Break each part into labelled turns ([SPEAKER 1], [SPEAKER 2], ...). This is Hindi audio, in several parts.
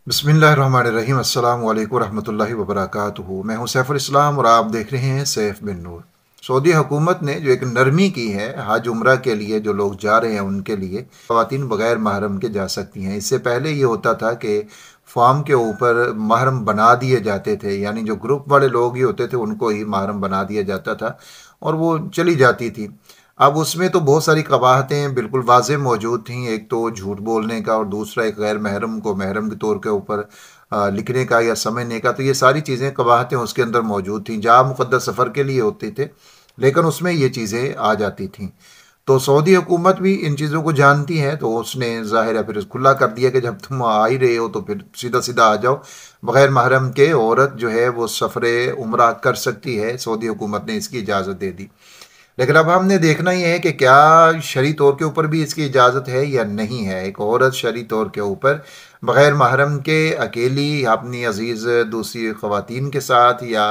[SPEAKER 1] बिस्मिल्लाहिर्रहमानिर्रहीम अस्सलामु अलैकुम रहमतुल्लाहि व बरकातुहू। मैं हूं सैफुल इस्लाम और आप देख रहे हैं सैफ बिन नूर। सऊदी हुकूमत ने जो एक नरमी की है हज उम्रा के लिए, जो लोग जा रहे हैं उनके लिए ख़वातीन बग़ैर महरम के जा सकती हैं। इससे पहले ये होता था कि फॉर्म के ऊपर महरम बना दिए जाते थे, यानी जो ग्रुप वाले लोग ही होते थे उनको ही महरम बना दिया जाता था और वो चली जाती थी। अब उसमें तो बहुत सारी कवाहतें बिल्कुल वाज़ेह मौजूद थीं। एक तो झूठ बोलने का और दूसरा एक गैर महरम को महरम के तौर के ऊपर लिखने का या समझने का। तो ये सारी चीज़ें कवाहतें उसके अंदर मौजूद थीं। जा मुक़द्दस सफ़र के लिए होते थे लेकिन उसमें ये चीज़ें आ जाती थीं। तो सऊदी हुकूमत भी इन चीज़ों को जानती है, तो उसने ज़ाहिर है फिर खुला कर दिया कि जब तुम आ ही रहे हो तो फिर सीधा सीधा आ जाओ। बग़ैर महरम के औरत जो है वो सफ़र उम्रा कर सकती है। सऊदी हुकूमत ने इसकी इजाज़त दे दी। लेकिन अब हमने देखना ही है कि क्या शरई तौर के ऊपर भी इसकी इजाज़त है या नहीं है। एक औरत शरई तौर के ऊपर बग़ैर महरम के अकेली अपनी अजीज़ दूसरी ख़वातीन के साथ या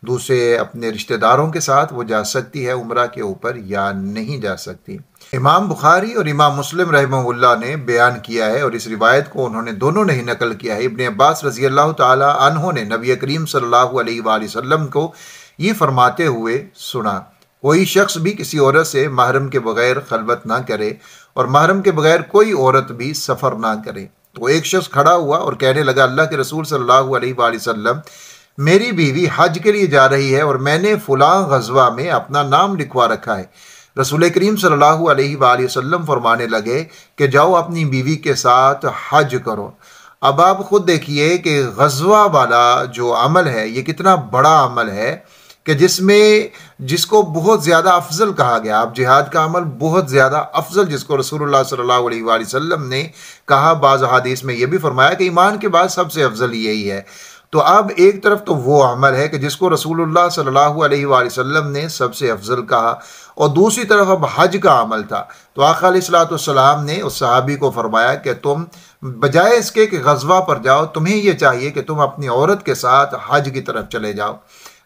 [SPEAKER 1] दूसरे अपने रिश्तेदारों के साथ वो जा सकती है उम्रा के ऊपर या नहीं जा सकती। इमाम बुखारी और इमाम मुस्लिम रहमहुल्लाह ने बयान किया है और इस रिवायत को उन्होंने दोनों ने ही नकल किया है। इब्न अब्बास रज़ी अल्लाह ताला अन्हो ने नबी करीम सल्लल्लाहु अलैहि वसल्लम को ये फरमाते हुए सुना, कोई शख्स भी किसी औरत से महरम के बगैर खलवत ना करे और महरम के बगैर कोई औरत भी सफ़र ना करे। तो एक शख्स खड़ा हुआ और कहने लगा, अल्लाह के रसूल सल्लल्लाहु अलैहि वसल्लम, मेरी बीवी हज के लिए जा रही है और मैंने फ़लाँ ग़ज़वा में अपना नाम लिखवा रखा है। रसूल करीम सल्लल्लाहु अलैहि वसल्लम फरमाने लगे कि जाओ अपनी बीवी के साथ हज करो। अब आप खुद देखिए कि ग़ज़वा वाला जो अमल है ये कितना बड़ा अमल है कि जिसको बहुत ज़्यादा अफजल कहा गया। अब जिहाद का अमल बहुत ज़्यादा अफजल जिसको रसूलुल्लाह सल्लल्लाहु अलैहि वसल्लम ने कहा, बाज़ हदीस में यह भी फरमाया कि ईमान के बाद सबसे अफजल यही है। तो अब एक तरफ तो वो अमल है कि जिसको रसूलुल्लाह सल्लल्लाहु अलैहि वसल्लम ने सबसे अफजल कहा और दूसरी तरफ अब हज का अमल था। तो आका अलैहिस्सलाम ने उस सहाबी को फरमाया कि तुम बजाय इसके कि ग़ज़वा पर जाओ, तुम्हें यह चाहिए कि तुम अपनी औरत के साथ हज की तरफ चले जाओ।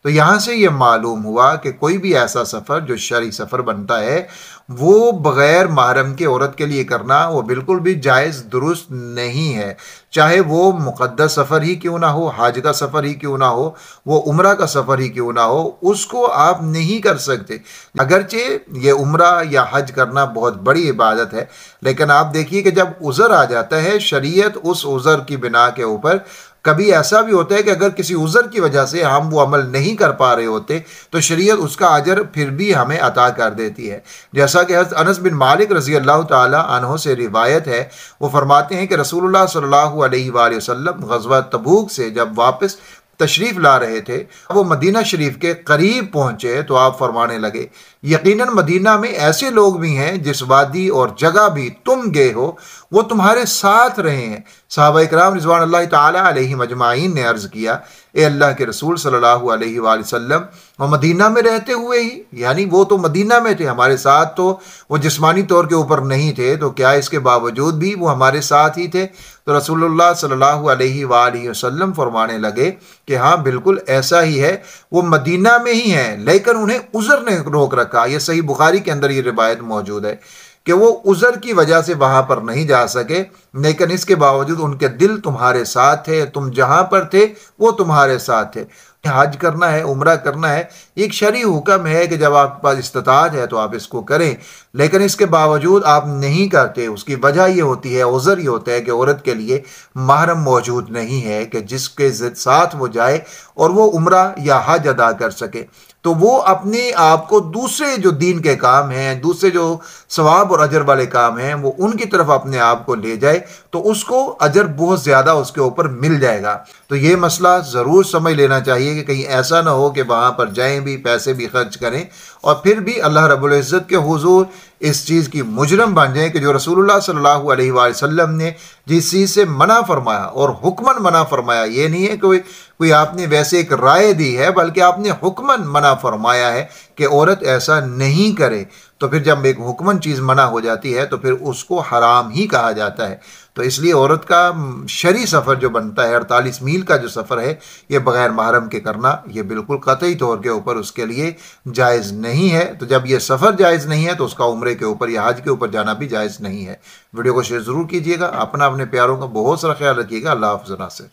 [SPEAKER 1] तो यहाँ से ये मालूम हुआ कि कोई भी ऐसा सफ़र जो शरई सफ़र बनता है वो बग़ैर महरम के औरत के लिए करना वो बिल्कुल भी जायज़ दुरुस्त नहीं है। चाहे वो मुक़द्दस सफ़र ही क्यों ना हो, हज का सफ़र ही क्यों ना हो, वो उम्रा का सफ़र ही क्यों ना हो, उसको आप नहीं कर सकते। अगरचे ये उम्रा या हज करना बहुत बड़ी इबादत है, लेकिन आप देखिए कि जब उज़र आ जाता है, शरीयत उस उज़र की बिना के ऊपर कभी ऐसा भी होता है कि अगर किसी उज़र की वजह से हम वो अमल नहीं कर पा रहे होते तो शरीयत उसका अजर फिर भी हमें अता कर देती है। जैसा कि हज़रत अनस बिन मालिक रज़ी अल्लाह ताला अन्हो से रिवायत है, वो फरमाते हैं कि रसूलुल्लाह सल्लल्लाहु अलैहि वसल्लम ग़ज़वा तबूक से जब वापस तशरीफ़ ला रहे थे, वो मदीना शरीफ के करीब पहुँचे तो आप फरमाने लगे, यकीनन मदीना में ऐसे लोग भी हैं जिस वादी और जगह भी तुम गए हो वो तुम्हारे साथ रहे हैं। सहाबा इकराम रिज़वानुल्लाह ताला अलैहिम अजमाइन ने अर्ज़ किया, ए अल्लाह के रसूल सल्लल्लाहु अलैहि वसल्लम, वो मदीना में रहते हुए ही, यानी वो तो मदीना में थे, हमारे साथ तो वो जिस्मानी तौर के ऊपर नहीं थे, तो क्या इसके बावजूद भी वो हमारे साथ ही थे? तो रसूलुल्लाह सल्लल्लाहु अलैहि वसल्लम फरमाने लगे कि हाँ बिल्कुल ऐसा ही है, वो मदीना में ही हैं लेकिन उन्हें उज़र ने रोक रखा। ये सही बुखारी के अंदर ये रिवायत मौजूद है कि वो उज़र की वजह से वहाँ पर नहीं जा सके, लेकिन इसके बावजूद उनके दिल तुम्हारे साथ थे, तुम जहाँ पर थे वो तुम्हारे साथ थे। हज करना है, उम्रा करना है, एक शरई हुक्म है कि जब आपके पास इस्तिताअत है तो आप इसको करें, लेकिन इसके बावजूद आप नहीं करते। उसकी वजह ये होती है, उज़र ये होता है कि औरत के लिए महरम मौजूद नहीं है कि जिसके साथ वो जाए और वो उम्रा या हज अदा कर सके। तो वो अपने आप को दूसरे जो दीन के काम हैं, दूसरे जो सवाब और अजर वाले काम हैं, वो उनकी तरफ अपने आप को ले जाए तो उसको अजर बहुत ज़्यादा उसके ऊपर मिल जाएगा। तो ये मसला ज़रूर समझ लेना चाहिए कि कहीं ऐसा ना हो कि वहाँ पर जाएं भी, पैसे भी खर्च करें और फिर भी अल्लाह रब्बुल इज़्ज़त के हुज़ूर इस चीज़ की मुजरम बन जाए कि जो रसूलुल्लाह सल्लल्लाहु अलैहि वसल्लम ने जिस चीज़ से मना फरमाया और हुक्मन मना फरमाया, ये नहीं है कोई आपने वैसे एक राय दी है, बल्कि आपने हुक्मन मना फरमाया है कि औरत ऐसा नहीं करे, तो फिर जब एक हुक्मन चीज़ मना हो जाती है तो फिर उसको हराम ही कहा जाता है। तो इसलिए औरत का शरी सफ़र जो बनता है 48 मील का जो सफ़र है, ये बग़ैर महरम के करना ये बिल्कुल कतई तौर के ऊपर उसके लिए जायज़ नहीं है। तो जब ये सफ़र जायज़ नहीं है तो उसका उम्रे के ऊपर या हज के ऊपर जाना भी जायज़ नहीं है। वीडियो को शेयर ज़रूर कीजिएगा। अपना अपने प्यारों का बहुत सारा ख्याल रखिएगा। अल्लाह हाफ़िज़ नासिर।